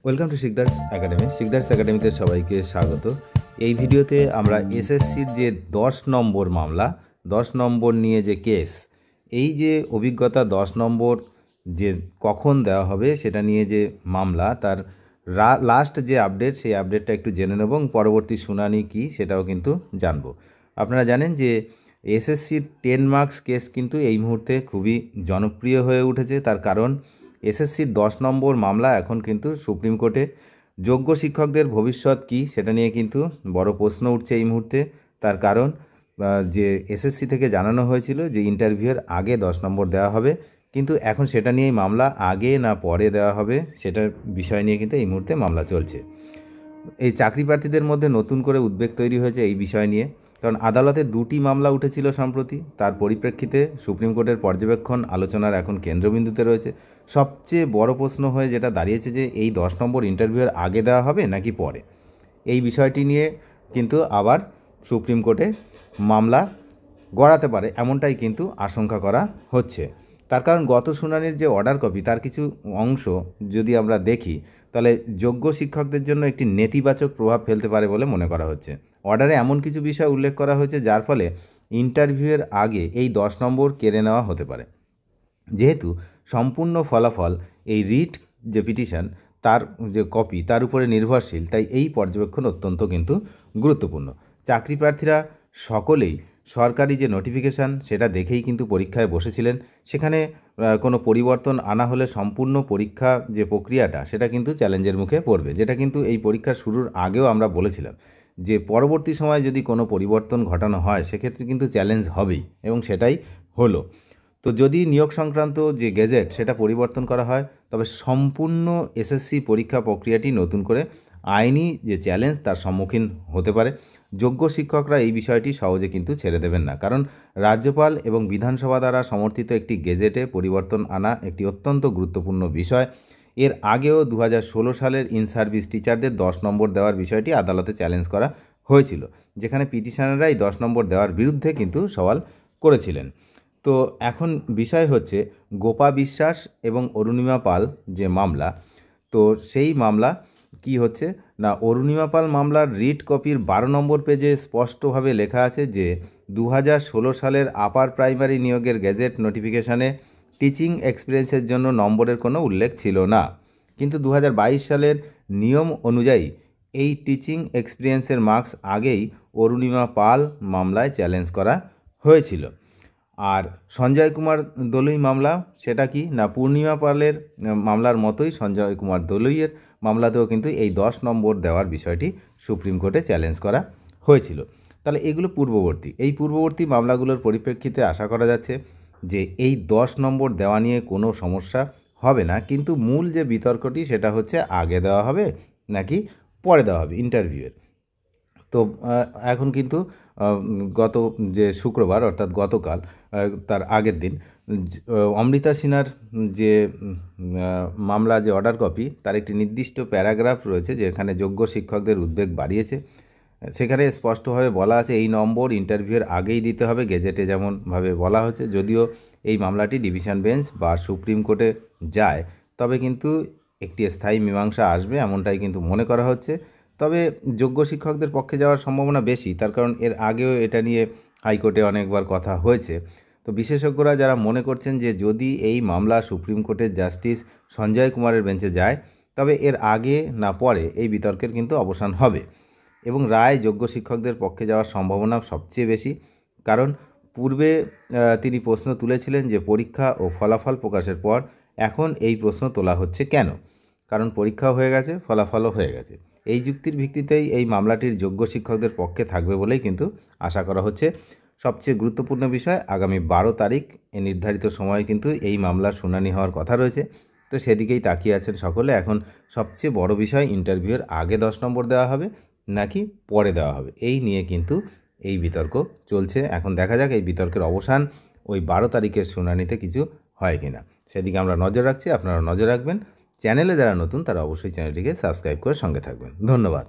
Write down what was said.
Welcome to Sikdar's academy. Sikdar's একাডেমিতে সবাইকে স্বাগত। এই ভিডিওতে আমরা এসএসসির যে 10 নম্বর মামলা, 10 নম্বর নিয়ে যে কেস, এই যে অভিজ্ঞতা 10 নম্বর যে কখন দেওয়া হবে সেটা নিয়ে যে মামলা, তার লাস্ট যে আপডেট, সেই আপডেটটা একটু জেনে নেব এবং পরবর্তী শুনানি কী সেটাও কিন্তু জানব। আপনারা জানেন যে এসএসসির 10 মার্কস কেস কিন্তু এই মুহূর্তে খুবই জনপ্রিয় হয়ে উঠেছে। তার কারণ এসএসসির 10 নম্বর মামলা এখন কিন্তু সুপ্রিম কোর্টে। যোগ্য শিক্ষকদের ভবিষ্যৎ কী সেটা নিয়ে কিন্তু বড় প্রশ্ন উঠছে এই মুহূর্তে। তার কারণ যে এসএসসি থেকে জানানো হয়েছিল যে ইন্টারভিউয়ের আগে 10 নম্বর দেওয়া হবে, কিন্তু এখন সেটা নিয়েই মামলা, আগে না পরে দেওয়া হবে সেটার বিষয় নিয়ে কিন্তু এই মুহূর্তে মামলা চলছে। এই চাকরি প্রার্থীদের মধ্যে নতুন করে উদ্বেগ তৈরি হয়েছে এই বিষয় নিয়ে, কারণ আদালতে 2টি মামলা উঠেছিল সম্প্রতি। তার পরিপ্রেক্ষিতে সুপ্রিম কোর্টের পর্যবেক্ষণ আলোচনার এখন কেন্দ্রবিন্দুতে রয়েছে। সবচেয়ে বড় প্রশ্ন হয়ে যেটা দাঁড়িয়েছে যে এই 10 নম্বর ইন্টারভিউয়ের আগে দেওয়া হবে নাকি পরে, এই বিষয়টি নিয়ে কিন্তু আবার সুপ্রিম কোর্টে মামলা গড়াতে পারে, এমনটাই কিন্তু আশঙ্কা করা হচ্ছে। তার কারণ গত শুনানির যে অর্ডার কপি, তার কিছু অংশ যদি আমরা দেখি তাহলে যোগ্য শিক্ষকদের জন্য একটি নেতিবাচক প্রভাব ফেলতে পারে বলে মনে করা হচ্ছে। অর্ডারে এমন কিছু বিষয় উল্লেখ করা হয়েছে যার ফলে ইন্টারভিউয়ের আগে এই 10 নম্বর কেড়ে নেওয়া হতে পারে। যেহেতু সম্পূর্ণ ফলাফল এই রিট যে পিটিশন, তার যে কপি, তার উপরে নির্ভরশীল, তাই এই পর্যবেক্ষণ অত্যন্ত কিন্তু গুরুত্বপূর্ণ। চাকরি প্রার্থীরা সকলেই সরকারি যে নোটিফিকেশান সেটা দেখেই কিন্তু পরীক্ষায় বসেছিলেন। সেখানে কোনো পরিবর্তন আনা হলে সম্পূর্ণ পরীক্ষা যে প্রক্রিয়াটা সেটা কিন্তু চ্যালেঞ্জের মুখে পড়বে, যেটা কিন্তু এই পরীক্ষার শুরুর আগেও আমরা বলেছিলাম যে পরবর্তী সময় যদি কোনো পরিবর্তন ঘটানো হয় সেক্ষেত্রে কিন্তু চ্যালেঞ্জ হবেই, এবং সেটাই হলো। তো যদি নিয়োগ সংক্রান্ত যে গেজেট সেটা পরিবর্তন করা হয়, তবে সম্পূর্ণ এসএসসি পরীক্ষা প্রক্রিয়াটি নতুন করে আইনি যে চ্যালেঞ্জ তার সম্মুখীন হতে পারে। যোগ্য শিক্ষকরা এই বিষয়টি সহজে কিন্তু ছেড়ে দেবেন না, কারণ রাজ্যপাল এবং বিধানসভা দ্বারা সমর্থিত একটি গেজেটে পরিবর্তন আনা একটি অত্যন্ত গুরুত্বপূর্ণ বিষয়। এর আগেও 2016 সালের ইন সার্ভিস টিচারদের 10 নম্বর দেওয়ার বিষয়টি আদালতে চ্যালেঞ্জ করা হয়েছিল, যেখানে পিটিশনাররাই 10 নম্বর দেওয়ার বিরুদ্ধে কিন্তু সওয়াল করেছিলেন। তো এখন বিষয় হচ্ছে গোপা বিশ্বাস এবং অরুণিমা পাল যে মামলা, তো সেই মামলা কি হচ্ছে না, অরুণিমা পাল মামলার রিট কপির 12 নম্বর পেজে স্পষ্টভাবে লেখা আছে যে 2016 সালের আপার প্রাইমারি নিয়োগের গেজেট নোটিফিকেশানে টিচিং এক্সপিরিয়েন্সের জন্য নম্বরের কোনো উল্লেখ ছিল না, কিন্তু 2022 সালের নিয়ম অনুযায়ী এই টিচিং এক্সপিরিয়েন্সের মার্কস আগেই অরুণিমা পাল মামলায় চ্যালেঞ্জ করা হয়েছিল। আর সঞ্জয় কুমার দলুই মামলা, সেটা কি না, পূর্ণিমা পালের মামলার মতোই সঞ্জয় কুমার দলুইয়ের মামলাতেও কিন্তু এই 10 নম্বর দেওয়ার বিষয়টি সুপ্রিম কোর্টে চ্যালেঞ্জ করা হয়েছিল। তাহলে এগুলো পূর্ববর্তী, এই পূর্ববর্তী মামলাগুলোর পরিপ্রেক্ষিতে আশা করা যাচ্ছে যে এই 10 নম্বর দেওয়া নিয়ে কোনো সমস্যা হবে না, কিন্তু মূল যে বিতর্কটি সেটা হচ্ছে আগে দেওয়া হবে নাকি পরে দেওয়া হবে ইন্টারভিউয়ের। তো এখন কিন্তু গত যে শুক্রবার, অর্থাৎ গতকাল, তার আগের দিন অমৃতা সিনহার যে মামলা, যে অর্ডার কপি, তার একটি নির্দিষ্ট প্যারাগ্রাফ রয়েছে যেখানে যোগ্য শিক্ষকদের উদ্বেগ বাড়িয়েছে। সেখানে স্পষ্টভাবে বলা আছে এই নম্বর ইন্টারভিউয়ের আগেই দিতে হবে, গেজেটে যেমনভাবে বলা হয়েছে। যদিও এই মামলাটি ডিভিশন বেঞ্চ বা সুপ্রিম কোর্টে যায়, তবে কিন্তু একটি স্থায়ী মীমাংসা আসবে এমনটাই কিন্তু মনে করা হচ্ছে। তবে যোগ্য শিক্ষকদের পক্ষে যাওয়ার সম্ভাবনা বেশি, তার কারণ এর আগেও এটা নিয়ে হাইকোর্টে অনেকবার কথা হয়েছে। তো বিশেষজ্ঞরা যারা মনে করছেন যে যদি এই মামলা সুপ্রিম কোর্টের জাস্টিস সঞ্জয় কুমারের বেঞ্চে যায়, তবে এর আগে না পরে এই বিতর্কের কিন্তু অবসান হবে এবং রায় যোগ্য শিক্ষকদের পক্ষে যাওয়ার সম্ভাবনা সবচেয়ে বেশি। কারণ পূর্বে তিনি প্রশ্ন তুলেছিলেন যে পরীক্ষা ও ফলাফল প্রকাশের পর এখন এই প্রশ্ন তোলা হচ্ছে কেন, কারণ পরীক্ষাও হয়ে গেছে, ফলাফলও হয়ে গেছে। এই যুক্তির ভিত্তিতেই এই মামলাটির যোগ্য শিক্ষকদের পক্ষে থাকবে বলেই কিন্তু আশা করা হচ্ছে। সবচেয়ে গুরুত্বপূর্ণ বিষয়, আগামী 12 তারিখ নির্ধারিত সময়ে কিন্তু এই মামলার শুনানি হওয়ার কথা রয়েছে। তো সেদিকেই তাকিয়ে আছেন সকলে। এখন সবচেয়ে বড় বিষয় ইন্টারভিউয়ের আগে 10 নম্বর দেওয়া হবে নাকি পরে দেওয়া হবে, এই নিয়ে কিন্তু এই বিতর্ক চলছে। এখন দেখা যাক এই বিতর্কের অবসান ওই 12 তারিখের শুনানিতে কিছু হয় কিনা, সেদিকে আমরা নজর রাখছি, আপনারা নজর রাখবেন। চ্যানেলে যারা নতুন তারা অবশ্যই চ্যানেলটিকে সাবস্ক্রাইব করে সঙ্গে থাকবেন। ধন্যবাদ।